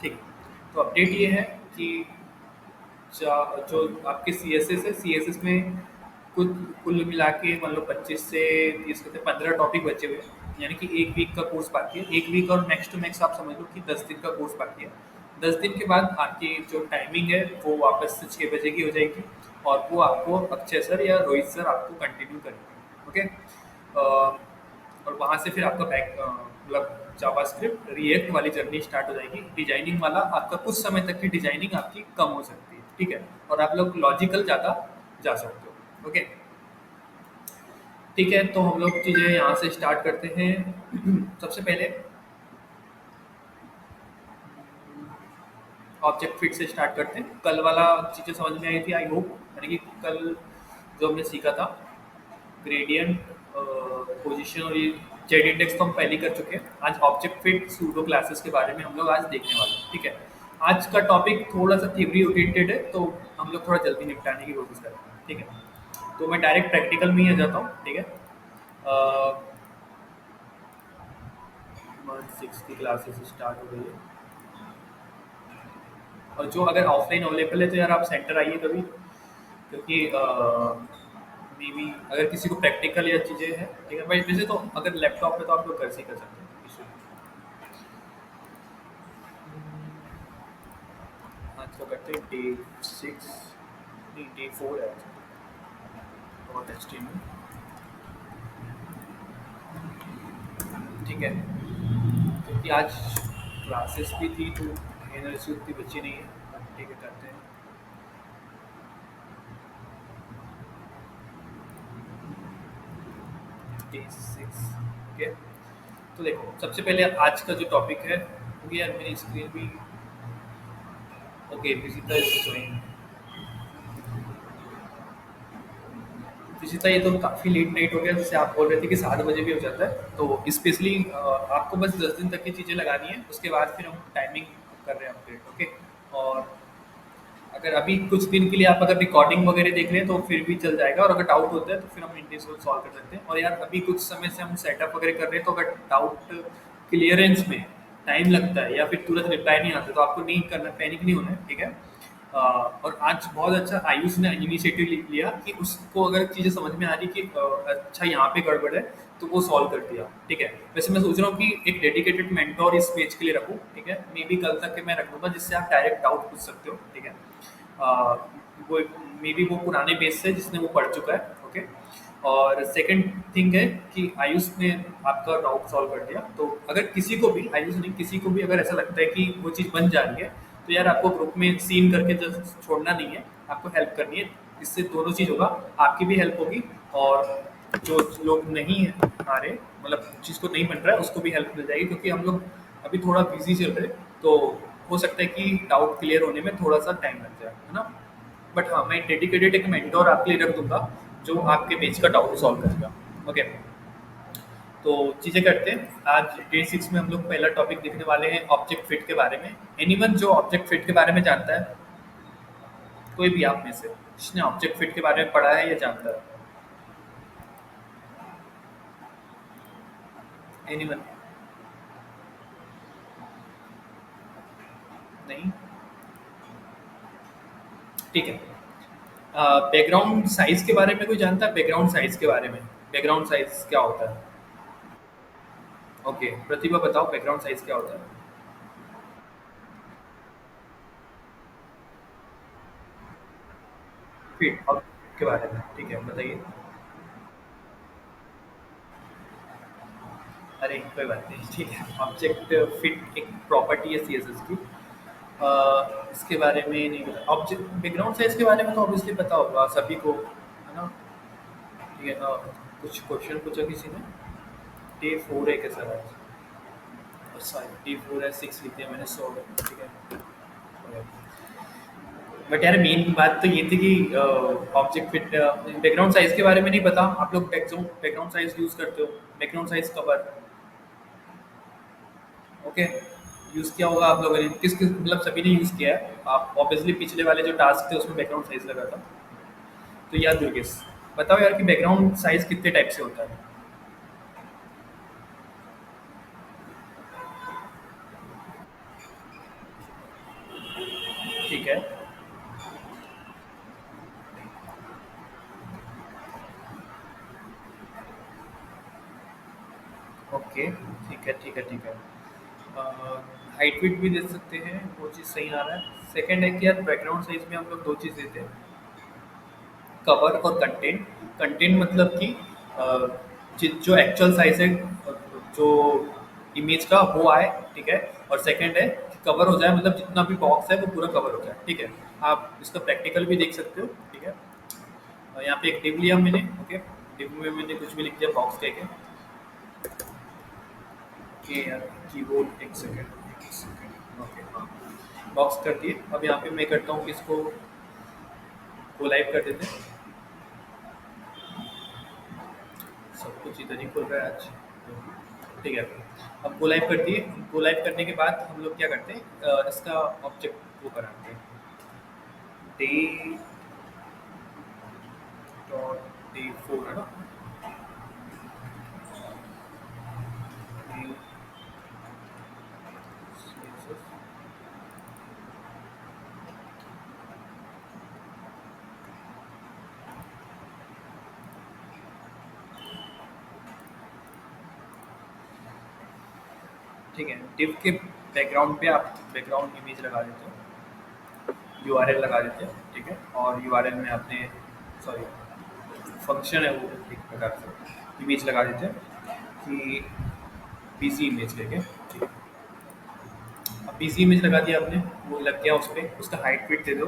ठीक है। तो अपडेट ये है कि जो आपके सी एस एस है, सी एस एस में कुल कुल मिला के मान लो 25 से 30 कहते 15 टॉपिक बचे हुए हैं, यानी कि एक वीक का कोर्स बाकी है। एक वीक और मैक्स टू मैक्स आप समझ लो कि 10 दिन का कोर्स बाकी है। 10 दिन के बाद आपकी जो टाइमिंग है वो वापस से 6 बजे की हो जाएगी, और वो आपको अक्षय सर या रोहित सर आपको कंटिन्यू करेंगे। ओके। और वहाँ से फिर आपका बैक मतलब जावास्क्रिप्ट रिएक्ट वाली जर्नी स्टार्ट हो जाएगी। डिजाइनिंग वाला आपका कुछ समय तक की डिजाइनिंग आपकी कम हो सकती है, ठीक है, और आप लोग लॉजिकल ज़्यादा जा सकते हो। ओके, ठीक है। तो हम लोग चीज़ें यहाँ से स्टार्ट करते हैं। सबसे पहले ऑब्जेक्ट फिट से स्टार्ट करते हैं। कल वाला चीज़ें समझ में आई थी आई होप, यानी कि कल जो हमने सीखा था ग्रेडियंट, पोजीशन और ये जेड इंडेक्स तो हम पहले ही कर चुके हैं। आज ऑब्जेक्ट फिट सूडो क्लासेस के बारे में हम लोग आज देखने वाले हैं, ठीक है। आज का टॉपिक थोड़ा सा थ्योरी ओरिएंटेड है, तो हम लोग थोड़ा जल्दी निपटाने की कोशिश करते हैं, ठीक है। तो मैं डायरेक्ट प्रैक्टिकल में ही आ जाता हूँ, ठीक है। मंथ 6 की क्लासेस स्टार्ट हो गई है, और जो अगर ऑफलाइन अवेलेबल है तो यार आप सेंटर आइए कभी, क्योंकि मे बी अगर किसी को प्रैक्टिकल या चीज़ें हैं, ठीक है भाई। वैसे तो अगर लैपटॉप है तो आप लोग घर से ही कर सकते हैं, इशू नहीं। आज का करते हैं डे 6, नहीं डे 4 है और टेस्ट में, ठीक है। क्योंकि आज क्लासेस भी थी तो एनर्जी उतनी बची नहीं है, ठीक है करते हैं। Day 6, okay. तो देखो सबसे पहले आज का जो टॉपिक है वो, यार मेरी स्क्रीन भी okay. Vijita is showing, Vijita ये तो काफ़ी लेट नाइट हो गया, जैसे आप बोल रहे थे कि 7 बजे भी हो जाता है, तो स्पेशली आपको बस 10 दिन तक की चीज़ें लगानी है, उसके बाद फिर हम टाइमिंग कर रहे हैं अपडेट, ओके। और अगर अभी कुछ दिन के लिए आप अगर रिकॉर्डिंग वगैरह देख रहे हैं तो फिर भी चल जाएगा, और अगर डाउट होता है तो फिर हम इंडियस को सॉल्व कर सकते हैं। और यार अभी कुछ समय से हम सेटअप वगैरह कर रहे हैं, तो अगर डाउट क्लियरेंस में टाइम लगता है या फिर तुरंत रिप्लाई नहीं आता तो आपको नहीं करना, पैनिक नहीं होना है, ठीक है। और आज बहुत अच्छा आयुष ने इनिशिएटिव लिया कि उसको अगर चीज़ें समझ में आ रही कि अच्छा यहाँ पे गड़बड़ है, तो वो सॉल्व कर दिया, ठीक है। वैसे मैं सोच रहा हूँ कि एक डेडिकेटेड मेंटोर इस पेज के लिए रखूँ, ठीक है। मे बी कल तक के मैं रख दूंगा, जिससे आप डायरेक्ट डाउट पूछ सकते हो, ठीक है। अ, वो मे बी वो पुराने बेस से जिसने वो पढ़ चुका है, ओके। और सेकंड थिंग है कि आयुष ने आपका डाउट सॉल्व कर दिया, तो अगर किसी को भी, आयुष नहीं किसी को भी अगर ऐसा लगता है कि वो चीज़ बन जा रही है, तो यार आपको ग्रुप में सीन करके जस्ट छोड़ना नहीं है, आपको हेल्प करनी है। इससे दोनों चीज़ होगा, आपकी भी हेल्प होगी, और जो लोग नहीं है आ रहे, मतलब जिसको नहीं बन रहा है उसको भी हेल्प मिल जाएगी, क्योंकि हम लोग अभी थोड़ा बिजी चल रहे हैं, तो हो सकता है कि डाउट क्लियर होने में थोड़ा सा टाइम लग जाए, है ना। बट हाँ, मैं डेडिकेटेड एक मेंटोर आपके लिए रख दूंगा जो आपके पेज का डाउट सॉल्व करेगा, ओके। तो चीज़ें करते हैं। आज डे 6 में हम लोग पहला टॉपिक देखने वाले हैं ऑब्जेक्ट फिट के बारे में। एनीवन जो ऑब्जेक्ट फिट के बारे में जानता है, कोई भी आप में से जिसने ऑब्जेक्ट फिट के बारे में पढ़ा है या जानता है? एनीवन? नहीं, ठीक है। बैकग्राउंड साइज के बारे में कोई जानता है? बैकग्राउंड साइज के बारे में, बैकग्राउंड साइज क्या होता है? ओके, प्रतिभा बताओ बैकग्राउंड साइज क्या होता है? फिट ऑब्जेक्ट के बारे में, ठीक है बताइए। अरे कोई बात नहीं, ठीक है। ऑब्जेक्ट फिट एक प्रॉपर्टी है सीएसएस की। इसके बारे में नहीं पता। ऑब्जेक्ट बैकग्राउंड साइज के बारे में तो ऑब्वियसली पता होगा सभी को, है ना। ठीक है। कुछ क्वेश्चन पूछा किसी ने। डे 4 है क्या सर आज? सॉरी डे 4 है, 6 लिखे हैं मैंने, 100 है, ठीक है। बट यार मेन बात तो ये थी कि ऑब्जेक्ट फिट बैकग्राउंड साइज के बारे में नहीं पता। आप लोग बैकग्राउंड साइज यूज़ करते हो? Background size cover, okay, use किया होगा आप लोगों ने। किस किस मतलब सभी ने यूज़ किया है। आप ऑब्वियसली पिछले वाले जो टास्क थे उसमें बैकग्राउंड साइज लगा था। तो यार दुर्गेश बताओ यार कि बैकग्राउंड साइज कितने टाइप से होता है? ठीक है। ओके, ठीक है, ठीक है, ठीक है। हाइट विड्थ भी दे सकते हैं, वो चीज़ सही आ रहा है। सेकंड है कि यार बैकग्राउंड साइज़ में हम लोग 2 चीज़ देते हैं, कवर और कंटेंट। कंटेंट मतलब कि अ, जो एक्चुअल साइज़ है, जो इमेज का वो आए, ठीक है। और सेकंड है कि कवर हो जाए, मतलब जितना भी बॉक्स है वो पूरा कवर हो जाए, ठीक है। आप इसका प्रैक्टिकल भी देख सकते हो, ठीक है। यहाँ पे एक डिव लिया मैंने, ओके। डिव में मैंने कुछ भी लिख दिया बॉक्स कह के। ओके यार, कीबोर्ड एक सेकंड, एक सेकंड, ओके, हाँ। बॉक्स कर दिए। अब यहाँ पे मैं करता हूँ कि इसको को लाइव कर देते हैं। सब कुछ इधर ही खुल रहा है आज, ठीक है। अब गो लाइव कर दिए। गो लाइव करने के बाद हम लोग क्या करते हैं, इसका ऑब्जेक्ट वो कराते हैं, डे डॉट डे 4 है ना। Day CSS, ठीक है। डिव के बैकग्राउंड पे आप बैकग्राउंड इमेज लगा देते हो, यूआरएल लगा देते हैं, ठीक है। और यूआरएल में आपने, सॉरी, फंक्शन है वो, एक प्रकार से इमेज लगा देते हैं कि पीसी इमेज लेके, ठीक है। अब पीसी इमेज लगा दिया आपने, वो लग गया उस पर। उसका हाइट फिट दे दो,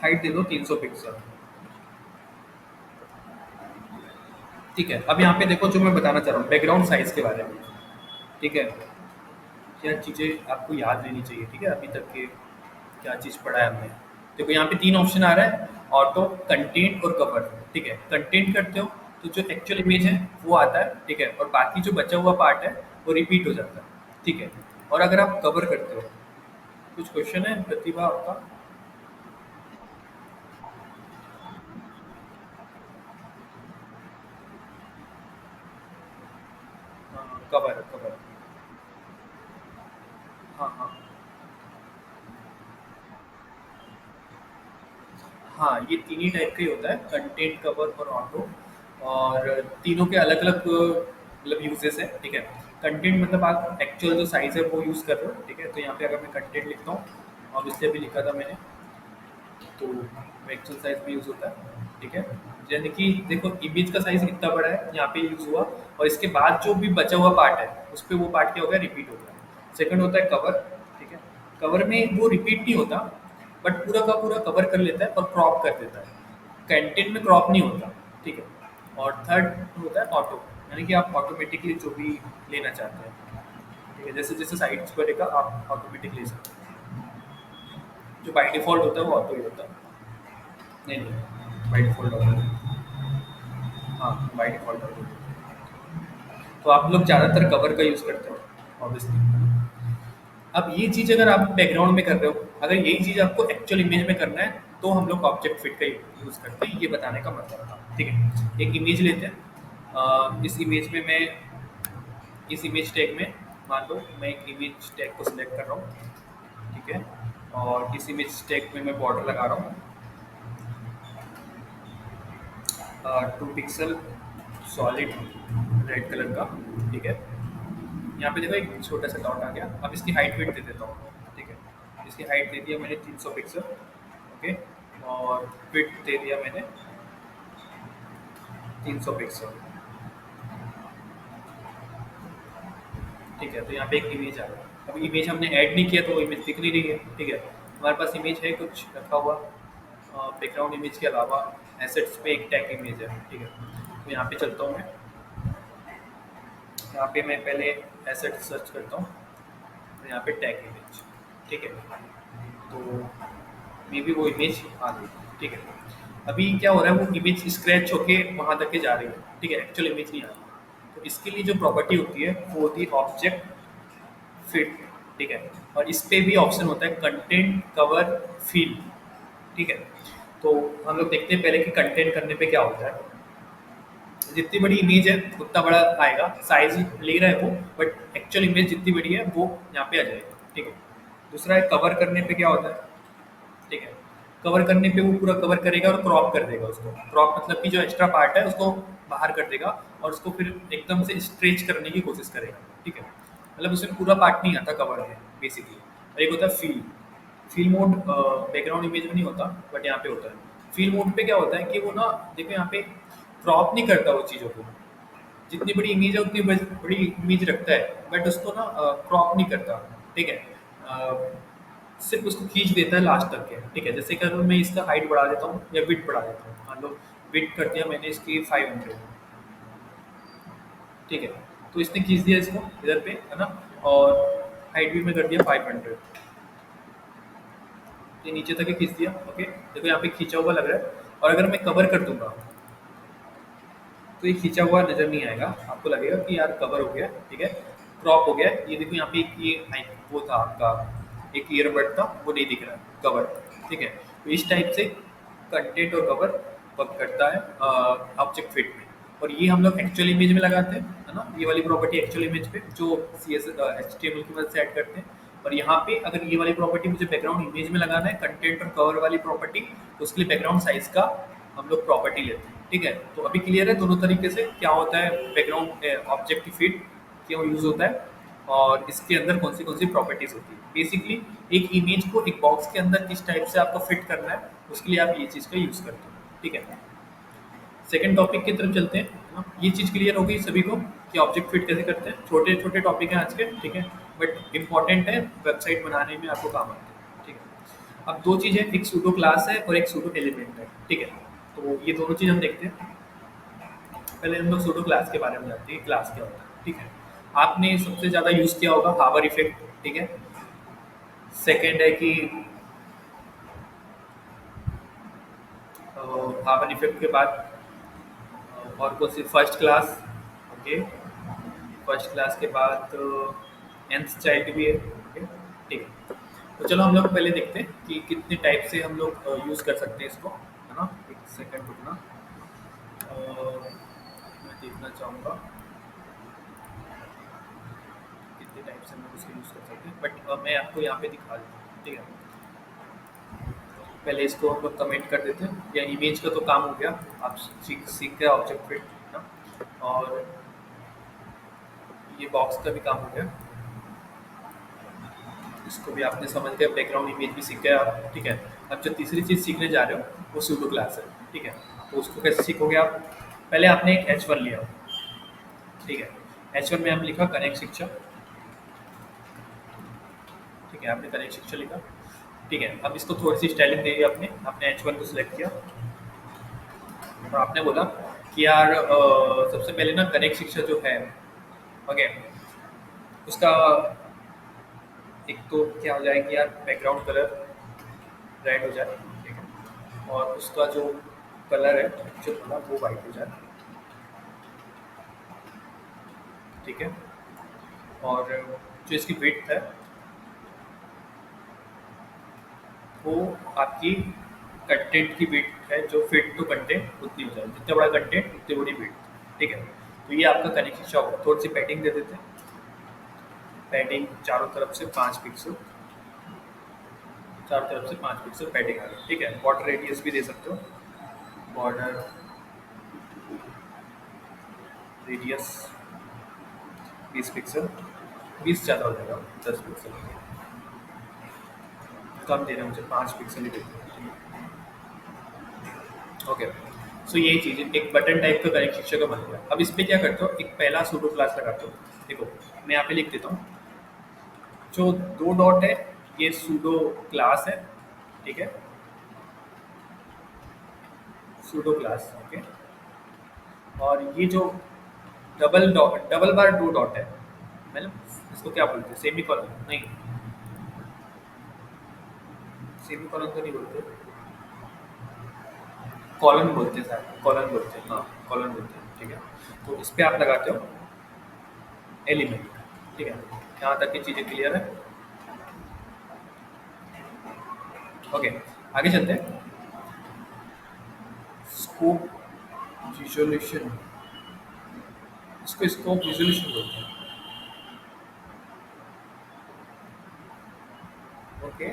हाइट दे दो 300 पिक्सल, ठीक है। अब यहाँ पे देखो जो मैं बताना चाह रहा हूँ बैकग्राउंड साइज के बारे में, ठीक है। क्या चीज़ें आपको याद रहनी चाहिए, ठीक है, अभी तक के क्या चीज़ पढ़ा है हमने। देखो यहाँ पे 3 ऑप्शन आ रहा है, ऑटो, कंटेंट और कवर, ठीक है। कंटेंट करते हो तो जो एक्चुअल इमेज है वो आता है, ठीक है। और बाकी जो बचा हुआ पार्ट है वो रिपीट हो जाता है, ठीक है। और अगर आप कवर करते हो, कुछ क्वेश्चन है प्रतिभा आपका? कवर, कवर, हाँ, हाँ। हाँ, ये तीन ही टाइप का ही होता है, कंटेंट, कवर और ऑटो। और तीनों के अलग-अलग मतलब यूजेस है, ठीक है। कंटेंट मतलब आप एक्चुअल जो साइज़ है वो यूज़ कर रहे हो, ठीक है। तो यहाँ पे अगर मैं कंटेंट लिखता हूँ, और इसलिए भी लिखा था मैंने, तो एक्चुअल साइज़ में यूज़ होता है, ठीक है। यानी कि देखो इमेज का साइज़ कितना बड़ा है, यहाँ पे यूज़ हुआ। और इसके बाद जो भी बचा हुआ पार्ट है, उस पे वो पार्ट क्या हो गया, रिपीट हो गया। सेकंड होता है कवर, ठीक है। कवर में वो रिपीट नहीं होता, बट पूरा का पूरा कवर कर लेता है और क्रॉप कर देता है। कंटेंट में क्रॉप नहीं होता, ठीक है। और थर्ड होता है ऑटो, यानी कि आप ऑटोमेटिकली जो भी लेना चाहते हैं, ठीक है। जैसे जैसे साइट्स बढ़ेगा आप ऑटोमेटिक ले सकते हैं। जो बाई डिफ़ॉल्ट होता है वो ऑटो ही होता है। नहीं, नहीं, बाई डिफ़ॉल्ट ऑटो है। हाँ, बाई डिफ़ॉल्ट ऑटो है। तो आप लोग ज़्यादातर कवर का यूज़ करते हो, ऑब्वियसली। अब ये चीज़ अगर आप बैकग्राउंड में कर रहे हो, अगर यही चीज़ आपको एक्चुअल इमेज में करना है, तो हम लोग ऑब्जेक्ट फिट का यूज़ करते हैं, ये बताने का मतलब था, ठीक है। एक इमेज लेते हैं। इस इमेज में मैं, इस इमेज टैग में, मान लो मैं एक इमेज टैग को सिलेक्ट कर रहा हूँ, ठीक है। और इस इमेज टैग में मैं बॉर्डर लगा रहा हूँ, 2 पिक्सल सॉलिड रेड कलर का, ठीक है। यहाँ पे देखो एक छोटा सा डॉट आ गया। अब इसकी हाइट वेट दे देता हूँ, ठीक है। इसकी हाइट दे दिया मैंने 300 पिक्सल, ओके। और विड्थ दे दिया मैंने 300 पिक्सल, ठीक है। तो यहाँ पे एक इमेज आ गया। अब इमेज हमने ऐड नहीं किया तो वो इमेज दिख नहीं रही है, ठीक है। हमारे पास इमेज है कुछ रखा हुआ, बैकग्राउंड इमेज के अलावा एसेट्स पे एक टैग इमेज है, ठीक है। तो यहाँ पे चलता हूँ मैं। यहाँ पे मैं पहले एसेट सर्च करता हूँ, तो यहाँ पे टैग इमेज, ठीक है। तो मे बी वो इमेज आ गई, ठीक है। अभी क्या हो रहा है, वो इमेज स्क्रैच होके वहाँ तक के जा रही है, ठीक है, एक्चुअल इमेज नहीं आ रही। तो इसके लिए जो प्रॉपर्टी होती है वो होती है ऑब्जेक्ट फिट, ठीक है। और इस पे भी ऑप्शन होता है कंटेंट, कवर, फिल, ठीक है। तो हम लोग देखते हैं पहले कि कंटेंट करने पे क्या होता है। जितनी बड़ी इमेज है उतना बड़ा आएगा, साइज ले रहा है वो, बट एक्चुअल इमेज जितनी बड़ी है वो यहाँ पे आ जाएगी, ठीक है। दूसरा है कवर करने पे क्या होता है, ठीक है। कवर करने पे वो पूरा कवर करेगा और क्रॉप कर देगा उसको। क्रॉप मतलब कि जो एक्स्ट्रा पार्ट है उसको बाहर कर देगा और उसको फिर एकदम से स्ट्रेच करने की कोशिश करेगा, ठीक है। मतलब उसमें पूरा पार्ट नहीं आता कवर में बेसिकली। और एक होता है feel. Feel mode background image में नहीं होता, बट यहाँ पे होता है। फील मोड पे क्या होता है कि वो ना, देखो यहाँ पे क्रॉप नहीं करता वो चीज़ों को। जितनी बड़ी इमेज है उतनी बड़ी इमेज रखता है, बट उसको ना क्रॉप नहीं करता, ठीक है। सिर्फ उसको खींच देता है लास्ट तक के, ठीक है। जैसे कि अगर मैं इसका हाइट बढ़ा देता हूँ या विड्थ बढ़ा देता हूँ, मान लो विड्थ कर दिया मैंने इसकी 500, ठीक है। तो इसने खींच दिया इसको इधर पे, है ना। और हाइट भी मैं कर दिया 500, ये नीचे तक ही खींच दिया, ओके। देखो यहाँ पे खींचा हुआ लग रहा है। और अगर मैं कवर कर दूंगा तो ये खींचा हुआ नजर नहीं आएगा, आपको लगेगा कि यार कवर हो गया, ठीक है। क्रॉप हो गया। ये देखो यहाँ पे एक ये वो था आपका, एक ईयरबड था, वो नहीं दिख रहा है, कवर, ठीक है। तो इस टाइप से कंटेंट और कवर वर्क करता है ऑब्जेक्ट फिट में। और ये हम लोग एक्चुअल इमेज में लगाते हैं, है ना। ये वाली प्रॉपर्टी एक्चुअल इमेज पे जो C S H T M L की मदद से ऐड करते हैं। और यहाँ पे अगर ये वाली प्रॉपर्टी मुझे बैकग्राउंड इमेज में लगाना है, कंटेंट और कवर वाली प्रॉपर्टी, तो उसके लिए बैकग्राउंड साइज का हम लोग प्रॉपर्टी लेते हैं, ठीक है। तो अभी क्लियर है दोनों तरीके से क्या होता है बैकग्राउंड ऑब्जेक्ट की फिट, क्यों यूज होता है, और इसके अंदर कौन सी प्रॉपर्टीज होती है। बेसिकली एक इमेज को एक बॉक्स के अंदर किस टाइप से आपको फिट करना है, उसके लिए आप ये चीज़ का यूज करते हो, ठीक है। सेकंड टॉपिक की तरफ चलते हैं, है ना। ये चीज़ क्लियर हो गई सभी को कि ऑब्जेक्ट फिट कैसे करते हैं। छोटे छोटे टॉपिक हैं आज के, ठीक है, बट इंपॉर्टेंट है, वेबसाइट बनाने में आपको काम आते हैं, ठीक है। अब दो चीज़ें, एक सूडो क्लास है और एक सूडो एलिमेंट है, ठीक है। तो ये दोनों चीज़ हम देखते हैं। पहले हम लोग सूडो क्लास के बारे में जानते हैं, क्लास क्या होता है, ठीक है। आपने सबसे ज़्यादा यूज़ किया होगा हावर इफेक्ट, ठीक है। सेकेंड है कि हावर इफेक्ट के बाद और कौन सी, first class, okay. First class के बाद nth चाइल्ड भी है, ओके, ठीक है। तो चलो हम लोग पहले देखते हैं कि कितने टाइप से हम लोग यूज़ कर सकते हैं इसको, है ना। एक सेकंड रुकना, मैं देखना चाहूँगा कितने टाइप से हम लोग इसको यूज़ कर सकते हैं, बट मैं आपको यहाँ पे दिखा देता हूँ, ठीक है। पहले इसको हम लोग कमेंट कर देते हैं, या इमेज का तो काम हो गया, आप सीख गए ऑब्जेक्ट फिट, है ना। और ये बॉक्स का भी काम हो गया, इसको भी आपने समझ गया, बैकग्राउंड इमेज भी सीख गए आप, ठीक है। अब जो तीसरी चीज़ सीखने जा रहे हो वो सूडो क्लास है, ठीक है। तो उसको कैसे सीखोगे आप, पहले आपने एक H1 लिया, ठीक है। H1 में हमने लिखा कनेक्ट शिक्षा, ठीक है। आपने कनेक्ट शिक्षा लिखा, ठीक है। अब इसको थोड़ी सी स्टाइलिंग दी आपने, आपने H1 को सिलेक्ट किया और आपने बोला कि यार सबसे पहले ना कनेक्ट शिक्षा जो है, ओके, उसका एक तो क्या हो जाए कि यार बैकग्राउंड कलर रेड हो जाए, ठीक है। और उसका जो कलर है जो थोड़ा वो वाइट हो जाए, ठीक है। और जो इसकी विड्थ है वो आपकी कंटेंट की विड्थ है, जो फिट टू कंटेंट उतनी हो जाए, जितना बड़ा कंटेंट उतनी बड़ी विड्थ, ठीक है। तो ये आपका कनेक्शन शॉप होगा। थोड़ी सी पैडिंग दे देते हैं, पैडिंग चारों तरफ से 5 पिक्सल, चारों तरफ से 5 पिक्सल पैडिंग आ गई, ठीक है। बॉर्डर रेडियस भी दे सकते हो, बॉर्डर रेडियस 20 पिक्सल, 20 ज़्यादा हो जाएगा, 10 पिक्सल कम दे रहे हैं मुझे, 5 पिक्सल ही देते हैं, ओके। सो यही चीज़ है, एक बटन टाइप का कनेक्ट शिक्षा का बन गया। अब इस पे क्या करते हो, एक पहला सूडो क्लास लगाते हो। देखो मैं यहाँ पे लिख देता हूँ, जो 2 डॉट है ये सूडो क्लास है, ठीक है, सूडो क्लास, ओके। और ये जो डबल डॉट, डबल बार 2 डॉट है, मतलब इसको क्या बोलते हैं, सेमी कॉलन नहीं, सेमी कॉलन तो नहीं बोलते, कॉलन बोलते हैं सर, कॉलन बोलते हैं, हाँ कॉलन बोलते हैं, ठीक है। तो इस पे आप लगाते हो एलिमेंट, ठीक है। यहाँ तक की चीज़ें क्लियर है, ओके। आगे चलते हैं, स्कोप विजुअलाइजेशन, इसको स्कोप विजुअलाइजेशन बोलते हैं, ओके।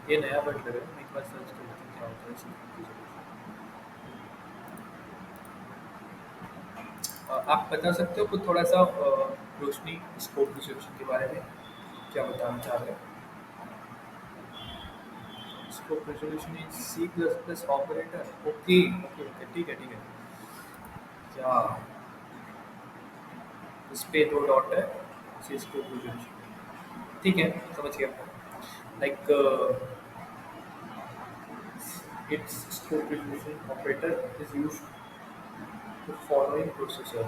ये नया वर्ड लग रहा है, मैं एक बार सर्च कर लेता हूँ क्या होता है इसमें। आप बता सकते हो कुछ थोड़ा सा रोशनी स्कोप डिस्ट्रीब्यूशन के बारे में, क्या बताना चाह रहे हैं? Scope resolution in C plus plus operator, okay okay okay, ठीक है ठीक है। क्या इस पे दो डॉट है, सी स्कोप रेजोल्यूशन, ठीक है, समझ गया। Like its scope resolution operator is used to following processor।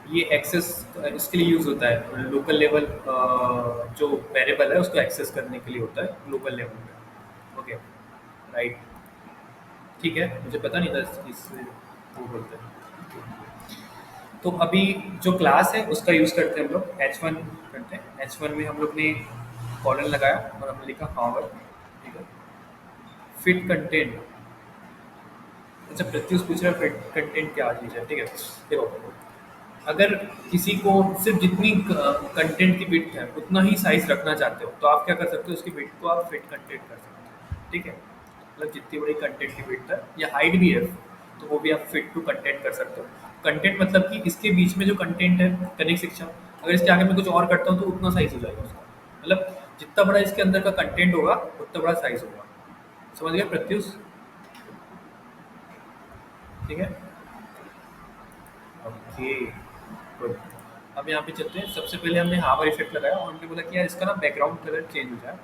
ये एक्सेस इसके लिए यूज़ होता है, लोकल लेवल जो वेरिएबल है उसको एक्सेस करने के लिए होता है लोकल लेवल पे। ओके, राइट, ठीक है, मुझे पता नहीं था इससे वो बोलते हैं। तो अभी जो क्लास है उसका यूज़ करते हैं हम लोग, h1 करते हैं। h1 में हम लोग ने कॉलन लगाया और हमने लिखा हावर, ठीक है। फिट कंटेंट, अच्छा प्रत्युष पूछ रहा है फिट कंटेंट क्या चीज़ है, ठीक है। देखो, अगर किसी को सिर्फ जितनी कंटेंट की बिट है उतना ही साइज रखना चाहते हो तो आप क्या कर सकते हो, उसकी बिट को आप फिट कंटेंट कर सकते हो, ठीक है। मतलब जितनी बड़ी कंटेंट की बिट है या हाइट भी है तो वो भी आप फिट टू कंटेंट कर सकते हो। कंटेंट मतलब कि इसके बीच में जो कंटेंट है कनेक्ट सेक्शन, अगर इसके आगे मैं कुछ और करता हूँ तो उतना साइज हो जाएगा उसका, मतलब जितना बड़ा इसके अंदर का कंटेंट होगा उतना बड़ा साइज होगा। समझ गए प्रत्युष? ठीक है, ओके, गुड। अब यहाँ पे चलते हैं, सबसे पहले हमने हावर इफेक्ट लगाया और हमने बोला कि यार इसका ना बैकग्राउंड कलर चेंज हो जाए।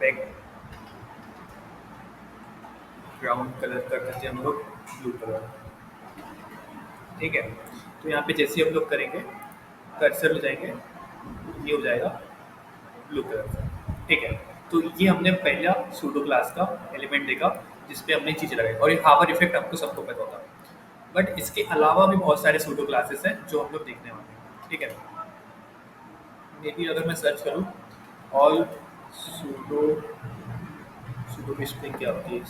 बैकग्राउंड कलर कर देते हैं हम लोग ब्लू कलर, ठीक है। तो यहाँ पे जैसे ही हम लोग करेंगे कर्सर हो जाएंगे, ये हो जाएगा ब्लू कलर, ठीक है। तो ये हमने पहला सूडो क्लास का एलिमेंट देखा जिसपे हमने चीज़ें लगाई, और ये हावर इफेक्ट आपको सबको पता होता है। बट इसके अलावा भी बहुत सारे सूडो क्लासेस हैं जो हम लोग देखने वाले हैं, ठीक है। मे बी अगर मैं सर्च करूँ ऑल सूडो, सूडो की स्ट्रिंग क्या होती है,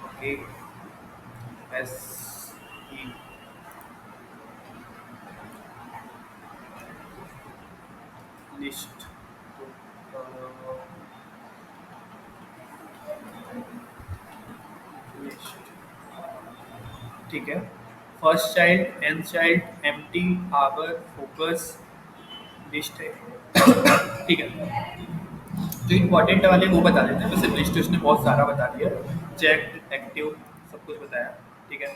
okay, S E list, list, ठीक है। First child, end child, empty, hover, focus, list है, ठीक है। जो इम्पोर्टेंट वाले वो बता देते हैं, वैसे लिस्ट उसने बहुत सारा बता दिया, चेक, एक्टिव, सब कुछ बताया, ठीक है।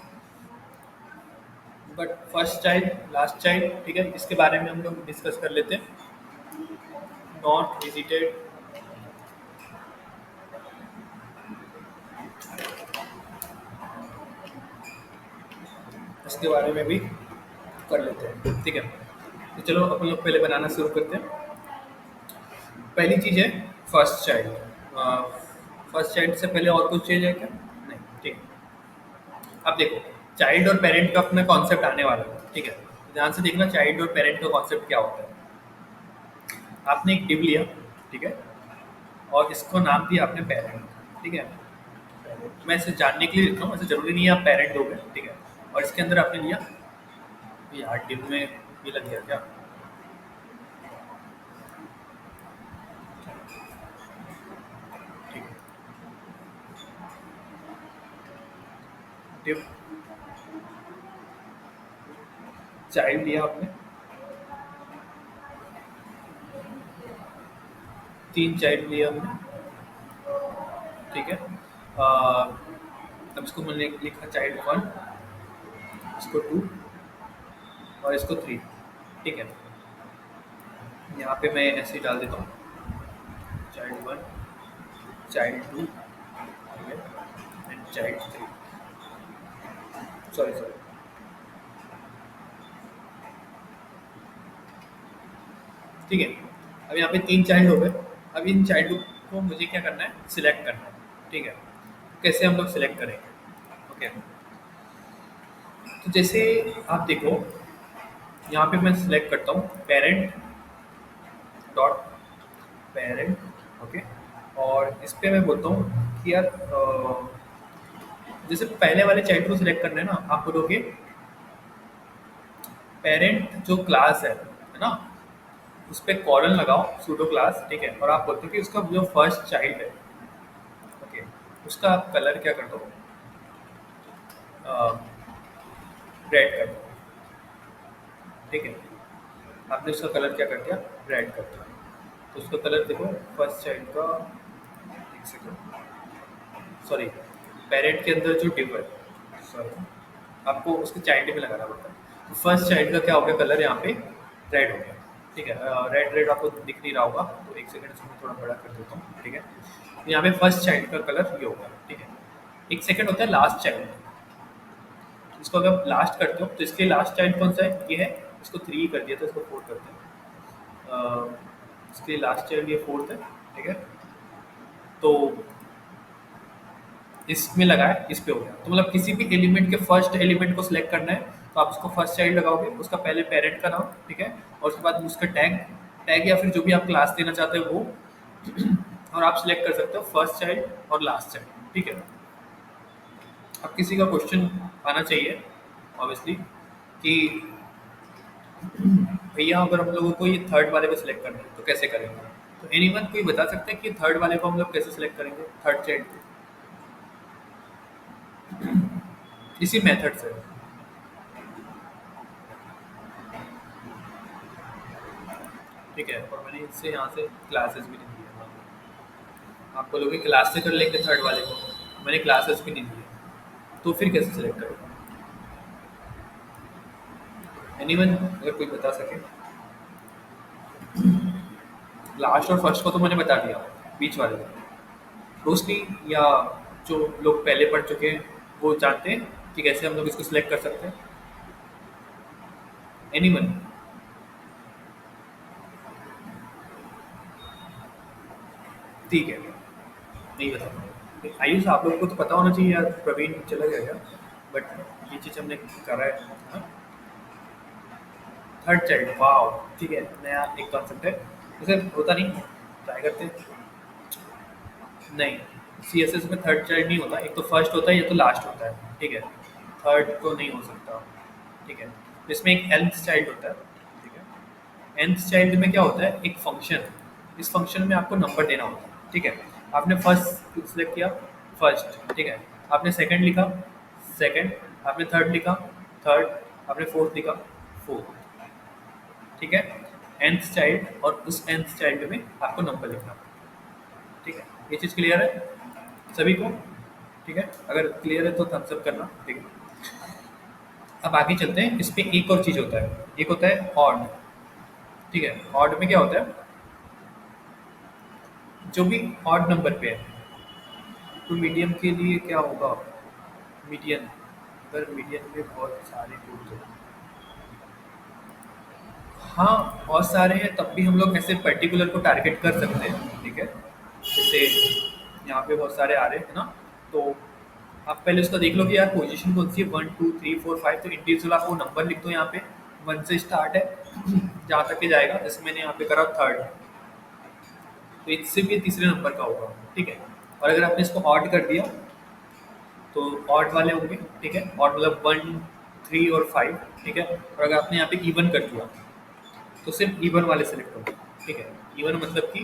But first child, last child, ठीक है, इसके बारे में हम लोग डिस्कस कर लेते हैं। नॉट विजिटेड, इसके बारे में भी कर लेते हैं, ठीक है। तो चलो अपन लोग पहले बनाना शुरू करते हैं। पहली चीज़ है फर्स्ट चाइल्ड। फर्स्ट चाइल्ड से पहले और कुछ चीज़ है क्या? नहीं, ठीक है। अब देखो, चाइल्ड और पेरेंट का अपना कॉन्सेप्ट आने वाला है, ठीक है। ध्यान से देखना चाइल्ड और पेरेंट का कॉन्सेप्ट क्या होता है। आपने एक डिव लिया, ठीक है, और इसको नाम दिया आपने पेरेंट, ठीक है। मैं इसे जानने के लिए लिख रहा हूँ, ऐसे जरूरी नहीं है आप पेरेंट हो गए, ठीक है। और इसके अंदर आपने लिया, यार डिव में ये लग गया क्या, ठीक है, डिव चाइल्ड लिया आपने, 3 चाइल्ड लिया हमने, ठीक है। अब इसको मैंने लिखा चाइल्ड 1, इसको 2 और इसको 3, ठीक है। यहाँ पे मैं ऐसे ही डाल देता हूँ, चाइल्ड 1, चाइल्ड 2, ठीक है, एंड चाइल्ड 3, सॉरी सॉरी, ठीक है। अब यहाँ पे 3 चाइल्ड हो गए। अब इन चाइल्ड को मुझे क्या करना है, सिलेक्ट करना है, ठीक है। कैसे हम लोग सिलेक्ट करेंगे, ओके। तो जैसे आप देखो, यहाँ पे मैं सिलेक्ट करता हूँ पेरेंट डॉट पेरेंट, ओके। और इस पे मैं बोलता हूँ कि यार जैसे पहले वाले चाइल्ड को सिलेक्ट करना है ना, आप बोलोगे पेरेंट जो क्लास है, है ना, उस पे कॉलन लगाओ सूडो क्लास, ठीक है, और आप बोलते हो कि उसका जो फर्स्ट चाइल्ड है, ओके, उसका आप कलर क्या कर दो, रेड कर दो, ठीक है। आपने उसका कलर क्या कर दिया, रेड कर दिया। तो उसका कलर देखो फर्स्ट चाइल्ड का, एक सेकंड, सॉरी, पेरेंट के अंदर जो डिव है, सॉरी, आपको उसके चाइल्ड में लगाना पड़ता है। तो फर्स्ट चाइल्ड का क्या हो गया, कलर यहाँ पे रेड हो गया, ठीक है। रेड रेड आपको दिख नहीं रहा होगा, तो एक सेकंड इसको मैं थोड़ा बड़ा कर देता हूँ, ठीक है। तो यहाँ पे फर्स्ट चाइल्ड का कलर ये होगा, ठीक है। एक सेकंड होता है लास्ट चाइल्ड, इसको अगर लास्ट करते हो तो इसके लास्ट चाइल्ड कौन सा है, ये है, इसको 3 कर दिया तो इसको 4 करते हैं। इसके लास्ट चाइल्ड ये 4th है, ठीक है। तो इसमें लगाया, इस पे हो गया। तो मतलब किसी भी एलिमेंट के फर्स्ट एलिमेंट को सिलेक्ट करना है, तो आप उसको फर्स्ट चाइल्ड लगाओगे, उसका पहले पेरेंट का नाम, ठीक है, और उसके बाद उसका टैग, टैग या फिर जो भी आप क्लास देना चाहते हो वो, और आप सिलेक्ट कर सकते हो फर्स्ट चाइल्ड और लास्ट चाइल्ड, ठीक है। अब किसी का क्वेश्चन आना चाहिए ऑब्वियसली कि भैया अगर हम लोगों को ये थर्ड वाले को सिलेक्ट करना है तो कैसे करेंगे। तो एनीवन कोई बता सकता है कि थर्ड वाले को हम लोग कैसे सिलेक्ट करेंगे, थर्ड चाइल्ड को, इसी मेथड से। ठीक है, और मैंने इससे यहाँ से क्लासेस भी नहीं दिए, आप बोलोगे क्लास से कर लेंगे थर्ड वाले को, मैंने क्लासेस भी नहीं दिए, तो फिर कैसे सिलेक्ट करेंगे। एनीवन अगर कोई बता सके। लास्ट और फर्स्ट को तो मैंने बता दिया, बीच वाले को रोशनी या जो लोग पहले पढ़ चुके हैं वो जानते हैं कि कैसे हम लोग इसको सिलेक्ट कर सकते हैं। एनीवन, ठीक है, नहीं बता पाऊँ। आयुष आप लोगों को तो पता होना चाहिए यार, प्रवीण चला गया क्या, बट ये चीज़ हमने करा है हाँ? थर्ड चाइल्ड, वाओ, ठीक है, नया एक कॉन्सेप्ट है, वैसे होता नहीं, ट्राई करते हैं। नहीं, सीएसएस में थर्ड चाइल्ड नहीं होता, एक तो फर्स्ट होता है या तो लास्ट होता है, ठीक है, थर्ड तो नहीं हो सकता, ठीक है। तो इसमें एक nth चाइल्ड होता है, ठीक है। nth चाइल्ड में क्या होता है, एक फंक्शन, इस फंक्शन में आपको नंबर देना होता है, ठीक है। आपने फर्स्ट सिलेक्ट किया, फर्स्ट, ठीक है, आपने सेकंड लिखा, सेकंड, आपने थर्ड लिखा, थर्ड, आपने फोर्थ लिखा, फोर्थ, ठीक है। nth चाइल्ड और उस nth चाइल्ड में आपको नंबर लिखना, ठीक है। ये चीज़ क्लियर है सभी को, ठीक है, अगर क्लियर है तो थम्स अप करना, ठीक है। अब आगे चलते हैं, इस पे एक और चीज़ होता है, एक होता है ऑड, ठीक है। ऑड में क्या होता है, जो भी ऑड नंबर पे है, तो मीडियम के लिए क्या होगा, मीडियन, अगर मीडियन में बहुत सारे रूट्स हैं, हाँ बहुत सारे हैं, तब भी हम लोग ऐसे पर्टिकुलर को टारगेट कर सकते हैं, ठीक है। जैसे यहाँ पे बहुत सारे आ रहे हैं ना, तो आप पहले उसका देख लो कि यार पोजीशन कौन सी है, 1 2 3 4 5, तो इंडिविजुअल आपको नंबर लिख दो यहाँ पे, 1 से स्टार्ट है जहाँ तक के जाएगा, जैसे मैंने यहाँ पे करा थर्ड, तो इससे भी तीसरे नंबर का होगा, ठीक है। और अगर आपने इसको ऑड कर दिया तो ऑड वाले होंगे, ठीक है, ऑड मतलब 1 3 और 5, ठीक है। और अगर आपने यहाँ पे इवन कर दिया तो सिर्फ इवन वाले सेलेक्ट होंगे, ठीक है। इवन मतलब कि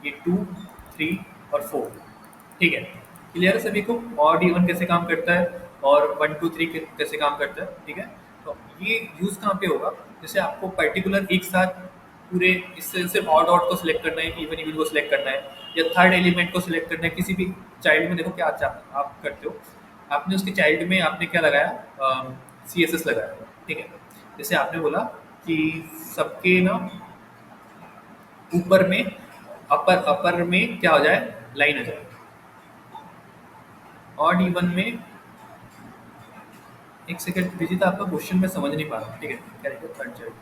ये 2 3 और 4, ठीक है। क्लियर है सभी को, ऑड इवन कैसे काम करता है और 1 2 3 कैसे काम करता है, ठीक है। तो ये यूज़ कहाँ पे होगा, जैसे आपको पर्टिकुलर एक साथ पूरे, इससे सिर्फ ऑड ऑड को सिलेक्ट करना है, इवन इवन को सिलेक्ट करना है, या थर्ड एलिमेंट को सिलेक्ट करना है किसी भी चाइल्ड में। देखो क्या आप करते हो, आपने उसके चाइल्ड में आपने क्या लगाया, सी एस एस लगाया, ठीक है। जैसे आपने बोला कि सबके ना ऊपर में, अपर अपर में क्या हो जाए, लाइन आ जाए, ऑड इवन में, एक सेकंड विजित, आपका क्वेश्चन मैं समझ नहीं पा रहा हूँ, ठीक है, क्या लिखा third child,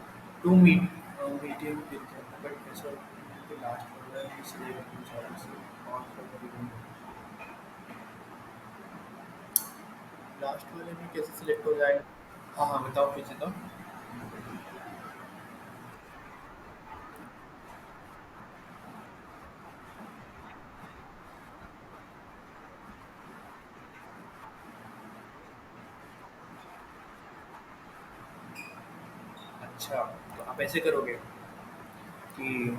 to medium but ऐसा लास्ट वाला है, इसलिए लास्ट वाले में कैसे सिलेक्ट हो जाएगा। हाँ हाँ बताओ विजित। अच्छा, तो आप ऐसे करोगे कि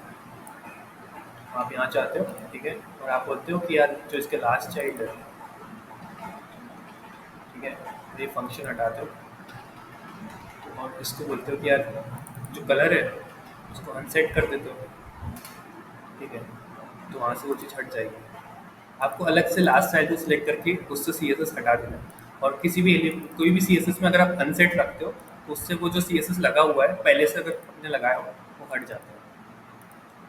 आप यहाँ चाहते हो, ठीक है, और आप बोलते हो कि यार जो इसके लास्ट चाइल्ड है, ठीक है, ये फंक्शन हटाते हो और इसको बोलते हो कि यार जो कलर है उसको अनसेट कर देते हो, ठीक है, तो वहाँ से वो चीज़ हट जाएगी। आपको अलग से लास्ट चाइल्ड को सिलेक्ट करके उससे सी एस एस हटा देना है। और किसी भी कोई भी सी एस एस में अगर आप अनसेट रखते हो तो उससे वो जो सी एस एस लगा हुआ है पहले से अगर आपने लगाया हो वो हट जाता है,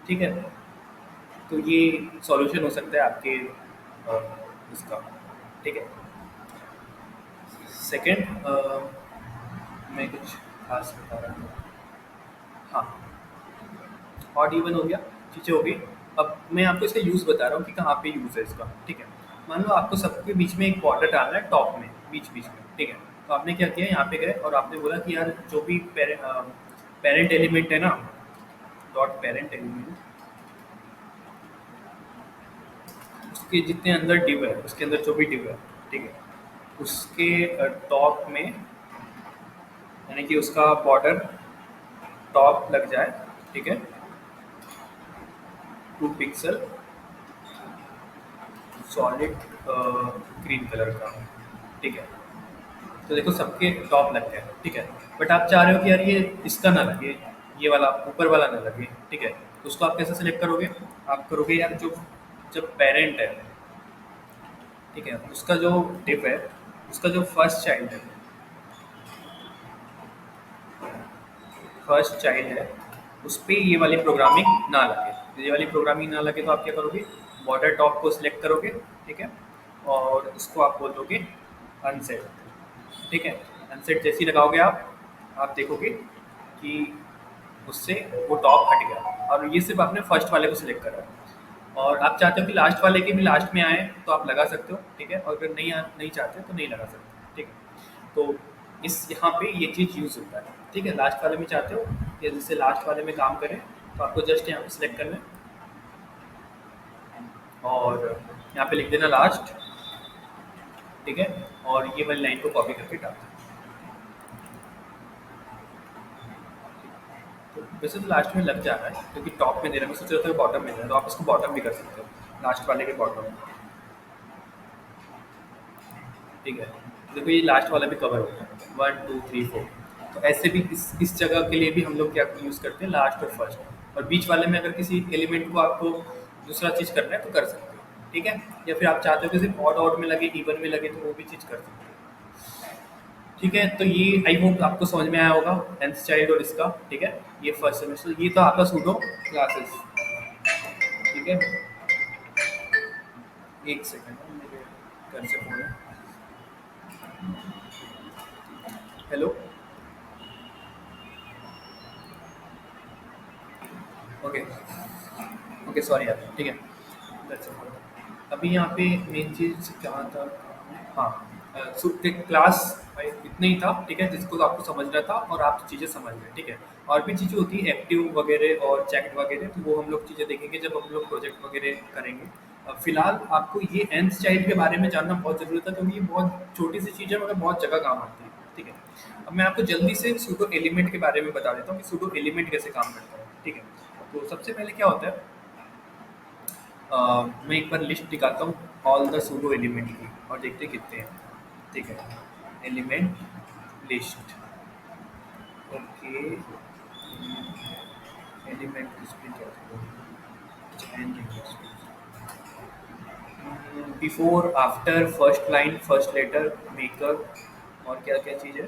ठीक है। तो ये सॉल्यूशन हो सकता है आपके इसका, ठीक है। सेकंड, मैं कुछ खास बता रहा था। हाँ, ऑड इवन हो गया, चीज़ें हो गई। अब मैं आपको इसका यूज़ बता रहा हूँ कि कहाँ पे यूज़ है इसका, ठीक है। मान लो आपको सबके बीच में एक बॉर्डर डालना है टॉप में, बीच बीच में, ठीक है। तो आपने क्या किया, यहाँ पे गए और आपने बोला कि यार जो भी पेरेंट एलिमेंट है ना, डॉट पेरेंट एलिमेंट, उसके जितने अंदर डिव है, उसके अंदर जो भी डिव है, ठीक है, उसके टॉप में, यानी कि उसका बॉर्डर टॉप लग जाए, ठीक है, 2 पिक्सल सॉलिड ग्रीन कलर का, ठीक है। तो देखो सबके टॉप लग गए, ठीक है। बट आप चाह रहे हो कि यार ये इसका ना लगे, ये वाला ऊपर वाला ना लगे, ठीक है। तो उसको आप कैसे सेलेक्ट करोगे? आप करोगे यार जो जब पेरेंट है, ठीक है, उसका जो डिप है, उसका जो फर्स्ट चाइल्ड है उस पर ये वाली प्रोग्रामिंग ना लगे। तो ये वाली प्रोग्रामिंग ना लगे तो आप क्या करोगे, बॉर्डर टॉप को सिलेक्ट करोगे, ठीक है, और इसको आप बोल दोगे अनसेट, ठीक है। अनसेट जैसे ही लगाओगे आप देखोगे कि उससे वो टॉप हट गया और ये सिर्फ आपने फर्स्ट वाले को सिलेक्ट करा है। और आप चाहते हो कि लास्ट वाले के भी लास्ट में आए तो आप लगा सकते हो, ठीक है, और अगर नहीं चाहते तो नहीं लगा सकते, ठीक है। तो इस यहाँ पे ये चीज़ यूज़ होता है, ठीक है। लास्ट वाले में चाहते हो कि जिससे लास्ट वाले में काम करें तो आपको जस्ट यहाँ पे सिलेक्ट करना है और यहाँ पे लिख देना लास्ट, ठीक है, और ये वाली लाइन को कॉपी करके डाल देना। तो वैसे तो लास्ट में लग जा रहा है क्योंकि टॉप में दे रहा है, मैं सोच रहा था बॉटम में दे रहा है, तो आप इसको बॉटम भी कर सकते हो, लास्ट वाले के बॉटम, ठीक है। देखो ये लास्ट वाला भी कवर हो गया, 1 2 3 4। तो ऐसे भी इस जगह के लिए भी हम लोग क्या यूज़ करते हैं, लास्ट और फर्स्ट। और बीच वाले में अगर किसी एलिमेंट को आपको दूसरा चीज़ करना है तो कर सकते हो, ठीक है। या फिर आप चाहते हो कि सिर्फ ऑड ऑड में लगे, इवन में लगे, तो वो भी चीज़ कर सकते हो, ठीक है। तो ये आई होप आपको समझ में आया होगा nth चाइल्ड और इसका, ठीक है। ये फर्स्ट सेमेस्टर, ये तो आपका सूडो क्लासेस, ठीक है। एक सेकंड, मेरे घर से फोन है। हेलो, ओके, ओके, सॉरी यार, ठीक है। That's all. अभी यहाँ पे मेन चीज़ क्या था, हाँ, क्लास भाई इतना ही था, ठीक है, जिसको आपको समझना था और आप चीज़ें समझ गए, ठीक है। और भी चीज़ें होती है एक्टिव वगैरह और चेक वगैरह, तो वो हम लोग चीज़ें देखेंगे जब हम लोग प्रोजेक्ट वगैरह करेंगे। फिलहाल आपको ये nth चाइल्ड के बारे में जानना बहुत ज़रूरी था क्योंकि ये बहुत छोटी सी चीज़ है मगर बहुत जगह काम आती है, ठीक है। अब मैं आपको जल्दी से सूडो एलिमेंट के बारे में बता देता हूँ कि सूडो एलिमेंट कैसे काम करता है, ठीक है। तो सबसे पहले क्या होता है, मैं एक बार लिस्ट निकालता हूँ ऑल द सूडो एलिमेंट की और देखते हैं कितने हैं, ठीक है। Element list, okay, element before after first line first letter marker, और क्या क्या चीज़ है,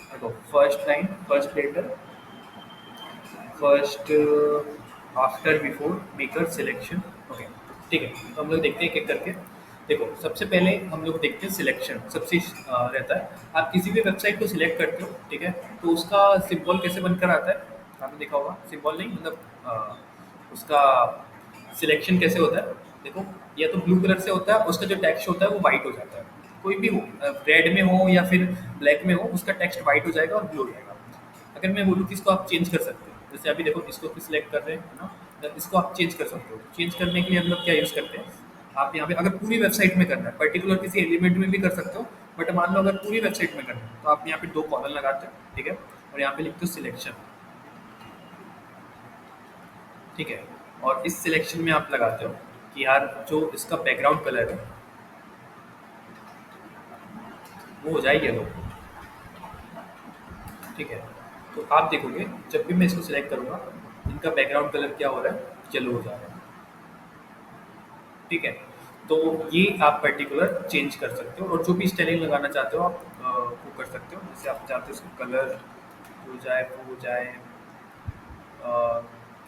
देखो first line first letter first after before marker selection, okay, ठीक है। तो हम लोग देखते हैं एक एक करके। देखो सबसे पहले हम लोग देखते हैं सिलेक्शन, सबसे रहता है आप किसी भी वेबसाइट को सिलेक्ट करते हो, ठीक है, तो उसका सिंबल कैसे बनकर आता है, आपने देखा होगा, सिंबल नहीं मतलब उसका सिलेक्शन कैसे होता है। देखो या तो ब्लू कलर से होता है, उसका जो टेक्स्ट होता है वो वाइट हो जाता है, कोई भी हो, रेड में हो या फिर ब्लैक में हो, उसका टेक्स्ट वाइट हो जाएगा और ब्लू हो जाएगा। अगर मैं बोलूँ कि इसको आप चेंज कर सकते हो, जैसे अभी देखो इसको सिलेक्ट कर रहे हैं, है ना, तो इसको आप चेंज कर सकते हो। चेंज करने के लिए हम लोग क्या यूज़ करते हैं, आप यहाँ पे अगर पूरी वेबसाइट में करना है, पर्टिकुलर किसी एलिमेंट में भी कर सकते हो, बट मान लो अगर पूरी वेबसाइट में करना है तो आप यहाँ पे 2 कॉलन लगाते हो, ठीक है, और यहाँ पे लिखते हो सिलेक्शन, ठीक है। और इस सिलेक्शन में आप लगाते हो कि यार जो इसका बैकग्राउंड कलर है वो हो जाए येलो, ठीक है। तो आप देखोगे जब भी मैं इसको सिलेक्ट करूँगा इनका बैकग्राउंड कलर क्या हो रहा है, येलो हो जा रहा है, ठीक है। तो ये आप पर्टिकुलर चेंज कर सकते हो और जो भी स्टाइलिंग लगाना चाहते हो आप वो कर सकते हो। जैसे आप चाहते हो उसका कलर हो जाए वो हो जाए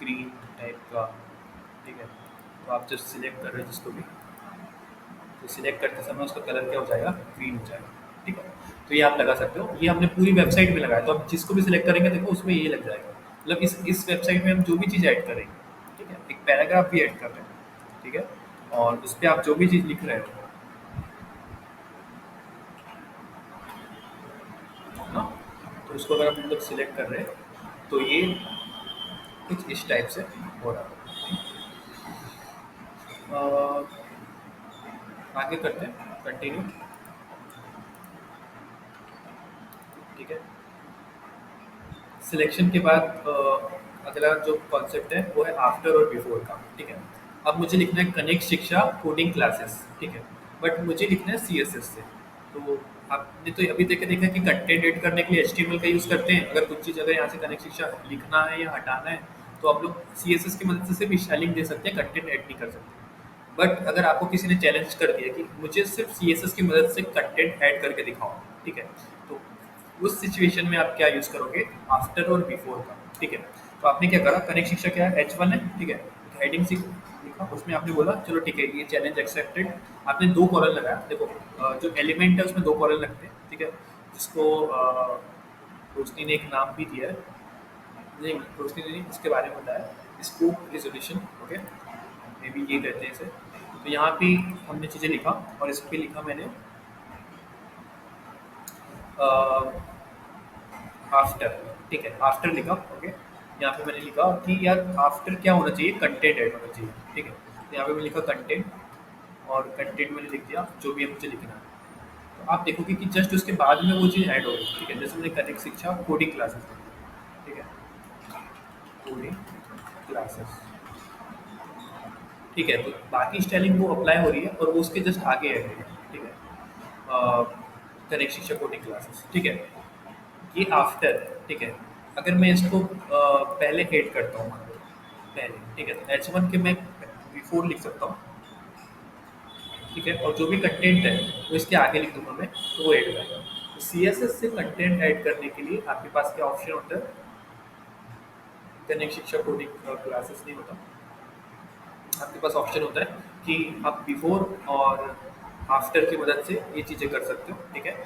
ग्रीन टाइप का, ठीक है। तो आप जब सिलेक्ट कर रहे हो जिसको भी, तो सिलेक्ट करते समय उसका कलर क्या हो जाएगा, ग्रीन हो जाएगा, ठीक है। तो ये आप लगा सकते हो, ये हमने पूरी वेबसाइट में लगाया, तो आप जिसको भी सिलेक्ट करेंगे देखो उसमें ये लग जाएगा। मतलब इस वेबसाइट में हम जो भी चीज़ ऐड करेंगे, ठीक है, एक पैराग्राफ भी ऐड कर रहे हैं, ठीक है, और उस पर आप जो भी चीज़ लिख रहे हो ना, तो उसको अगर हम मतलब सिलेक्ट कर रहे हैं तो ये कुछ इस टाइप से हो रहा है। आगे करते हैं, कंटिन्यू, ठीक है। सिलेक्शन के बाद अगला जो कॉन्सेप्ट है वो है आफ्टर और बिफोर का, ठीक है। अब मुझे लिखना है कनेक्ट शिक्षा कोडिंग क्लासेस, ठीक है, बट मुझे लिखना है CSS से। तो आपने तो अभी तक देखा कि कंटेंट एड करने के लिए HTML का यूज़ करते हैं, अगर कुछ चीज़ अगर यहाँ से कनेक्ट शिक्षा लिखना है या हटाना है तो आप लोग CSS की मदद से सिर्फ स्टाइलिंग दे सकते हैं, कंटेंट ऐड नहीं कर सकते। बट अगर आपको किसी ने चैलेंज कर दिया कि मुझे सिर्फ CSS की मदद से कंटेंट ऐड करके दिखाओ, ठीक है, तो उस सिचुएशन में आप क्या यूज़ करोगे, आफ्टर और बिफोर का, ठीक है। तो आपने क्या करा, कनेक्ट शिक्षा क्या है, H1 है, ठीक है, हेडिंग से लिखा, उसमें आपने बोला चलो ठीक है ये चैलेंज एक्सेप्टेड। आपने 2 कॉलम लगाया, देखो जो एलिमेंट है उसमें 2 कॉलम लगते हैं, ठीक है, जिसको रोशनी ने एक नाम भी दिया है, नहीं रोशनी ने नहीं, इसके बारे में बताया, scope resolution, okay, may be ये कहते हैं इसे। तो यहाँ पे हमने चीज़ें लिखा और इस पे लिखा मैंने आफ्टर, ठीक है, आफ्टर लिखा, ओके। यहाँ पे मैंने लिखा कि यार आफ्टर क्या होना चाहिए, कंटेंट ऐड होना चाहिए, ठीक है। तो यहाँ पे मैंने लिखा कंटेंट, और कंटेंट मैंने लिख दिया जो भी मुझे लिखना है। तो आप देखोगे कि जस्ट उसके बाद में वो चीज़ ऐड हो गई, ठीक है। जैसे मैंने कनेक्ट शिक्षा कोडिंग क्लासेस, ठीक है, कोडिंग क्लासेस, ठीक है। तो बाकी स्टाइलिंग वो अप्लाई हो रही है और वो उसके जस्ट आगे ऐड है, ठीक है, कनेक्ट शिक्षा कोडिंग क्लासेस, ठीक है। ये आफ्टर है, ठीक है। अगर मैं इसको पहले ऐड करता हूँ, मान लो पहले, ठीक है, तो H1 के मैं बिफोर लिख सकता हूँ, ठीक है, और जो भी कंटेंट है वो इसके आगे लिख दूंगा मैं, तो वो ऐड हो जाएगा। तो CSS से कंटेंट ऐड करने के लिए आपके पास क्या ऑप्शन होता है, कनेक्ट शिक्षा कोडिंग क्लासेस नहीं होता, आपके पास ऑप्शन होता है कि आप बिफोर और आफ्टर की मदद से ये चीज़ें कर सकते हो, ठीक है।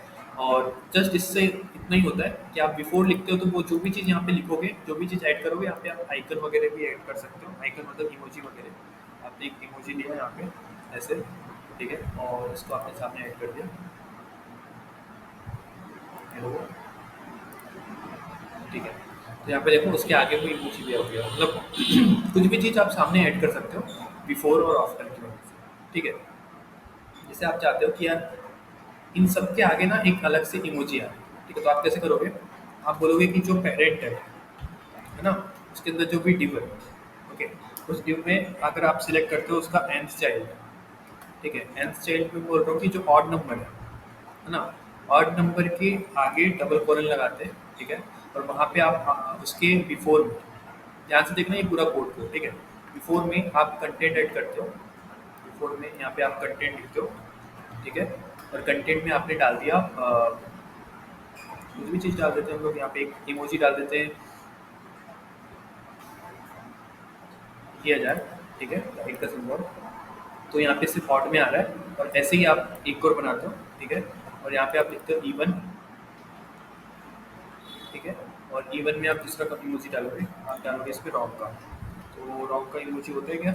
और जस्ट इससे इतना ही होता है कि आप बिफोर लिखते हो तो वो जो भी चीज़ यहाँ पे लिखोगे, जो भी चीज़ ऐड करोगे, यहाँ पे आप आइकन वगैरह भी ऐड कर सकते हो, आइकन मतलब इमोजी वगैरह। आपने एक इमोजी लिया यहाँ पे ऐसे, ठीक है, और इसको आपने सामने ऐड कर दिया, हेलो, ठीक है। तो यहाँ पे देखो उसके आगे कोई इमोजी दिया हो गया, मतलब कुछ भी चीज़ आप सामने ऐड कर सकते हो बिफोर और आफ्टर की वजह से, ठीक है। जैसे आप चाहते हो कि यार इन सब के आगे ना एक अलग से इमोजी आए, ठीक है, तो आप कैसे करोगे, आप बोलोगे कि जो पेरेंट है ना, उसके अंदर जो भी डिव है, ओके, उस डिव में अगर आप सिलेक्ट करते हो उसका nth चाइल्ड है, ठीक है, nth चाइल्ड में बोल रहा हूँ कि जो ऑड नंबर है ना, ऑड नंबर के आगे डबल कॉलन लगाते हैं, ठीक है, और वहाँ पे आप उसके बिफोर में, ध्यान से देखना ये पूरा कोड को, ठीक है, बिफोर में आप कंटेंट ऐड करते हो, बिफोर में यहाँ पे आप कंटेंट लिखते हो, ठीक है, और कंटेंट में आपने डाल दिया कुछ भी चीज़ डाल देते हैं हम लोग, यहाँ पे एक इमोजी डाल देते हैं, किया जाए, ठीक है, लाइक का सिंबल। तो यहाँ पे सिर्फ ऑड में आ रहा है, और ऐसे ही आप एक और बनाते हो, ठीक है, और यहाँ पे आप लिखते हो इवन, ठीक है, और इवन में आप दूसरा का इमोजी डालोगे, आप डालोगे इस पर रॉक का, तो रॉक का इमोजी होता है क्या,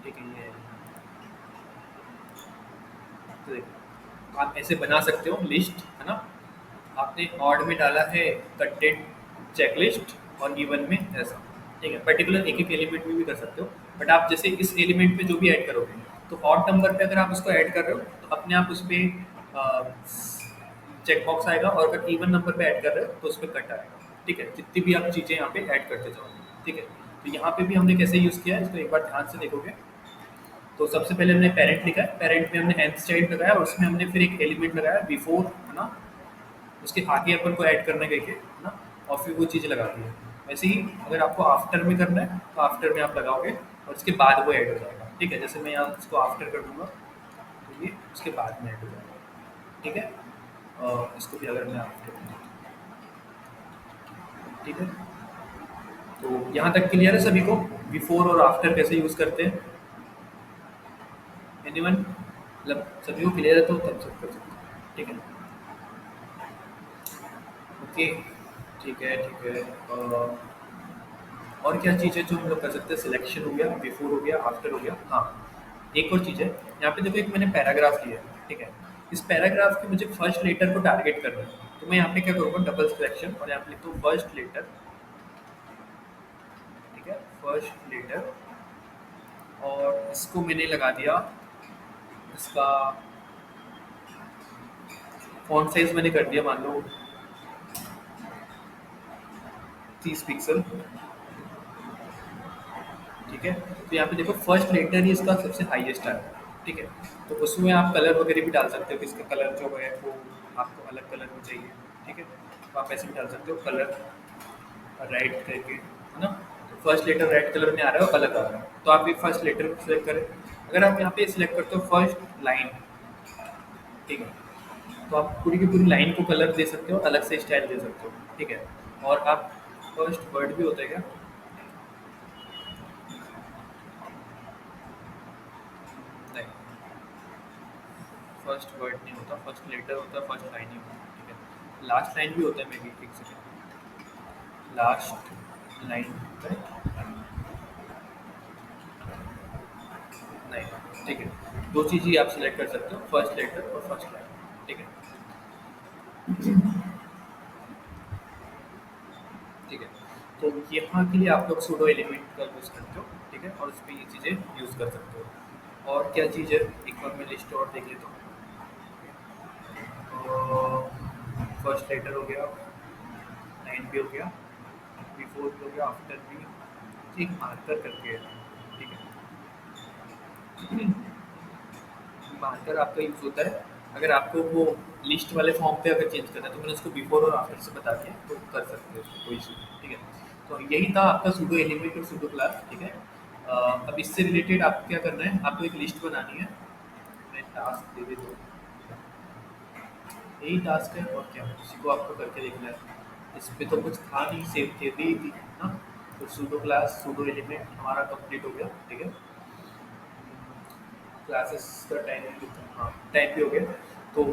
ठीक है, ये है। तो देखो आप ऐसे बना सकते हो लिस्ट, है ना। आपने ऑड में डाला है कंटेंट चेकलिस्ट और इवन में ऐसा, ठीक है, पर्टिकुलर एक एक एलिमेंट में भी कर सकते हो, बट आप जैसे इस एलिमेंट में जो भी ऐड करोगे तो ऑड नंबर पे अगर आप उसको ऐड कर रहे हो तो अपने आप उस पर चेक बॉक्स आएगा, और अगर इवन नंबर पे ऐड कर रहे हो तो उस पर कट आएगा। ठीक है, जितनी भी आप चीज़ें यहाँ पे ऐड करते जाओ। ठीक है, तो यहाँ पे भी हमने कैसे यूज़ किया है इसको एक बार ध्यान से देखोगे। तो सबसे पहले हमने पेरेंट लिखा है, पेरेंट में हमने nth चाइल्ड लगाया और उसमें हमने फिर एक एलिमेंट लगाया बिफोर, है ना। उसके आगे अपन को ऐड करने गए के, है ना, और फिर वो चीज़ लगा दी है। वैसे ही अगर आपको आफ्टर में करना है तो आफ्टर में आप लगाओगे और उसके बाद वो ऐड हो जाएगा। ठीक है, जैसे मैं यहाँ इसको आफ्टर कर दूंगा तो ये उसके बाद में ऐड हो जाएगा। ठीक है, और इसको भी अगर मैं आफ्टर कर दूँ, ठीक है। तो यहाँ तक क्लियर है सभी को, बिफोर और आफ्टर कैसे यूज़ करते हैं? एनीवन, मतलब सभी को क्लियर है तो तब सब कर सकते हैं। ठीक है, ओके, ठीक है, ठीक है। और क्या चीज़ है जो हम लोग कर सकते हैं? सिलेक्शन हो गया, बिफोर हो गया, आफ्टर हो गया। हाँ, एक और चीज़ है, यहाँ पे देखो एक मैंने पैराग्राफ लिया है। ठीक है, इस पैराग्राफ के मुझे फर्स्ट लेटर को टारगेट करना है, तो मैं यहाँ पे क्या करूँगा, डबल सिलेक्शन, और यहाँ पे लिखता हूँ फर्स्ट लेटर। ठीक है, फर्स्ट लेटर, और इसको मैंने लगा दिया, इसका फॉन्ट साइज मैंने कर दिया मान लो 30 पिक्सल। ठीक है, तो यहाँ पे देखो फर्स्ट लेटर ही इसका सबसे हाईएस्ट है। ठीक है, तो उसमें आप कलर वगैरह भी डाल सकते हो कि इसका कलर जो है वो आपको अलग कलर में चाहिए। ठीक है, तो आप ऐसे भी डाल सकते हो कलर रेड करके, है ना। तो फर्स्ट लेटर रेड कलर में आ रहा है और अलग आ रहा है, तो आप ये फर्स्ट लेटर सेलेक्ट करें। अगर आप यहाँ पे सिलेक्ट करते हो फर्स्ट लाइन, ठीक है, तो आप पूरी की पूरी लाइन को कलर दे सकते हो, अलग से स्टाइल दे सकते हो। ठीक है, और आप फर्स्ट वर्ड भी होता है क्या? नहीं, फर्स्ट वर्ड नहीं होता, फर्स्ट लेटर होता है, फर्स्ट लाइन ही होता है। ठीक है, लास्ट लाइन भी होता है, मे बी, एक सेकेंड, लास्ट लाइन होता है, नहीं, ठीक है, दो चीज़ ही आप सिलेक्ट कर सकते हो, फर्स्ट लेटर और फर्स्ट लाइन। ठीक है, ठीक है, तो यहाँ के लिए आप लोग सूडो एलिमेंट का यूज़ करते हो। ठीक है, और उस पर ये चीज़ें यूज़ कर सकते हो। और क्या चीज़ है, एक बार मैं लिस्ट और देख लेता हूँ। फर्स्ट लेटर हो गया, लाइन भी हो गया, बिफोर भी हो गया, आफ्टर भी, एक मार्कर करके है। ठीक है, मार्कर आपका यूज़ होता है अगर आपको वो लिस्ट वाले फॉर्म पे अगर चेंज करना है, तो मैंने उसको बिफोर और आफ्टर से बता दिया, तो कर सकते हो उसको, कोई इशू नहीं। ठीक है, तो यही था आपका सूडो एलिमेंट और सूडो क्लास। ठीक है, अब इससे रिलेटेड आपको क्या करना है, आपको एक लिस्ट बनानी है। मैं टास्क दे देता हूँ, यही टास्क है और क्या है, इसी को आपको करके देखना है। इस पे तो कुछ था नहीं, सेव थे दी थी ना। तो सूडो क्लास सूडो एलिमेंट हमारा कंप्लीट हो गया। ठीक है, क्लासेस का टाइम भी, हाँ टाइम भी हो गया। तो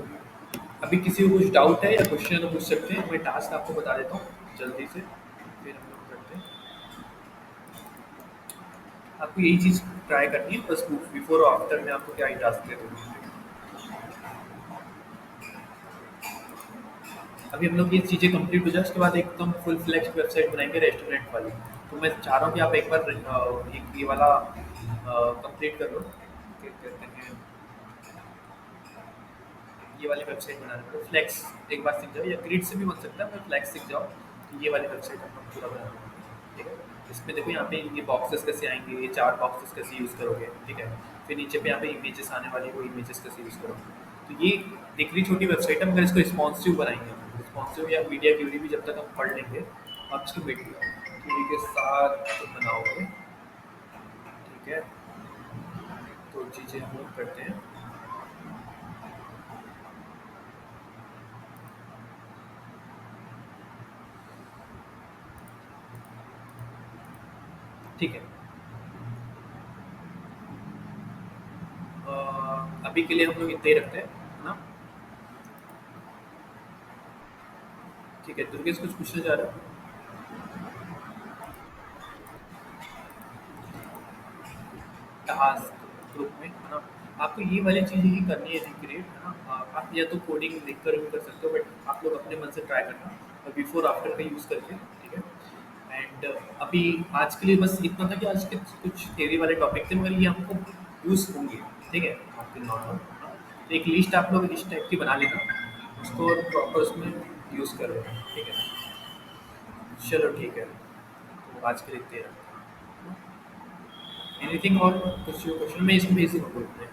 अभी किसी को कुछ डाउट है या क्वेश्चन तो पूछ सकते हैं, मैं टास्क आपको बता देता हूँ जल्दी से, फिर हम लोग करते हैं। आपको यही चीज़ ट्राई करनी है, बस बिफोर और आफ्टर में आपको क्या ही टास्क दे दूँगी। अभी हम लोग ये चीज़ें कंप्लीट हो जाए, उसके बाद एकदम फुल फ्लेक्स वेबसाइट बनाएंगे रेस्टोरेंट वाली। तो मैं चाह रहा हूँ कि आप एक बार ये वाला कंप्लीट कर लो, क्या कहते हैं, ये वाली वेबसाइट बनाने को फ्लेक्स एक बार सीख जाओ, या ग्रिड से भी बन सकता है, पर फ्लेक्स सीख जाओ तो ये वाली वेबसाइट हम पूरा बना देंगे। ठीक है, इसमें देखो यहाँ पे ये बॉक्सेस कैसे आएंगे, ये 4 बॉक्सेस कैसे यूज़ करोगे। ठीक है, फिर नीचे पे यहाँ पे इमेजेस आने वाली, वो इमेजेस कैसे यूज़ करोगे। तो ये एक भी छोटी वेबसाइट है, मगर इसको रिस्पॉन्सिव बनाएंगे, रिस्पॉन्सिव या मीडिया क्यूरी भी जब तक हम पढ़ लेंगे, आप इसको मीडिया क्यूरी के साथ बनाओगे। ठीक है, तो चीज़ें हम लोग करते हैं। ठीक है, अभी के लिए हम लोग इतना ही रखते हैं, है ना। ठीक है, दुर्गेश कुछ पूछना चाह रहा है? टास्क ग्रुप में, है ना, आपको ये वाली चीज़ें ही करनी है रिक्रिएट, है ना। आप या तो कोडिंग लिख कर भी कर सकते हो, बट आप लोग अपने मन से ट्राई करना और बिफोर आफ्टर का यूज़ करके। ठीक है, एंड अभी आज के लिए बस इतना था कि आज के कुछ थ्योरी वाले टॉपिक थे, मगर ये हमको यूज़ होंगे। ठीक है, आपके नॉर्मल। तो एक लिस्ट आप लोग इस टाइप की बना लेना, उसको प्रॉपर उसमें यूज़ कर लेना, ठीक है। चलो ठीक है, तो आज के लिए इतना ही रखते हैं। एनीथिंग और कुछ क्वेश्चन में इसमें भेज दूँगा ग्रुप में।